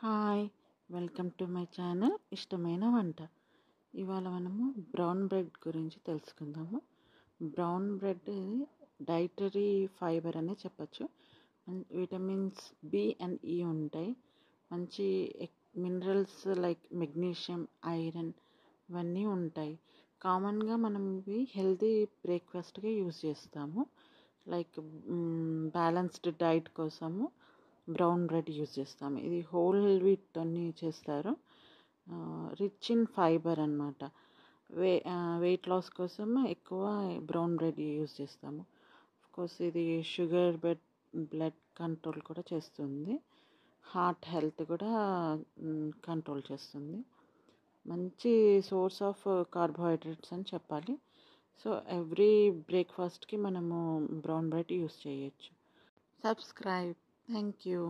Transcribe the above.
Hi, welcome to my channel ఇష్టమైన వంట. ఇవాళ మనము బ్రౌన్ బ్రెడ్ గురించి తెలుసుకుందాము. బ్రౌన్ బ్రెడ్ డైటరీ ఫైబర్ అనే చెప్పచ్చు. విటమిన్స్ బి అండ్ ఈ ఉంటాయి. మంచి మినరల్స్ లైక్ మెగ్నీషియం, ఐరన్ ఇవన్నీ ఉంటాయి. కామన్గా మనం ఇవి హెల్తీ బ్రేక్ఫాస్ట్గా యూజ్ చేస్తాము. లైక్ బ్యాలెన్స్డ్ డైట్ కోసము బ్రౌన్ బ్రెడ్ యూజ్ చేస్తాము. ఇది హోల్ వీట్ అన్ని చేస్తారు. రిచ్ ఇన్ ఫైబర్ అన్నమాట. వెయిట్ లాస్ కోసం ఎక్కువ బ్రౌన్ బ్రెడ్ యూజ్ చేస్తాము. కోర్స్ ఇది షుగర్ బ్లడ్ కంట్రోల్ కూడా చేస్తుంది. హార్ట్ హెల్త్ కూడా కంట్రోల్ చేస్తుంది. మంచి సోర్స్ ఆఫ్ కార్బోహైడ్రేట్స్ అని చెప్పాలి. సో ఎవ్రీ బ్రేక్ఫాస్ట్కి మనము బ్రౌన్ బ్రెడ్ యూజ్ చేయొచ్చు. సబ్స్క్రైబ్. Thank you.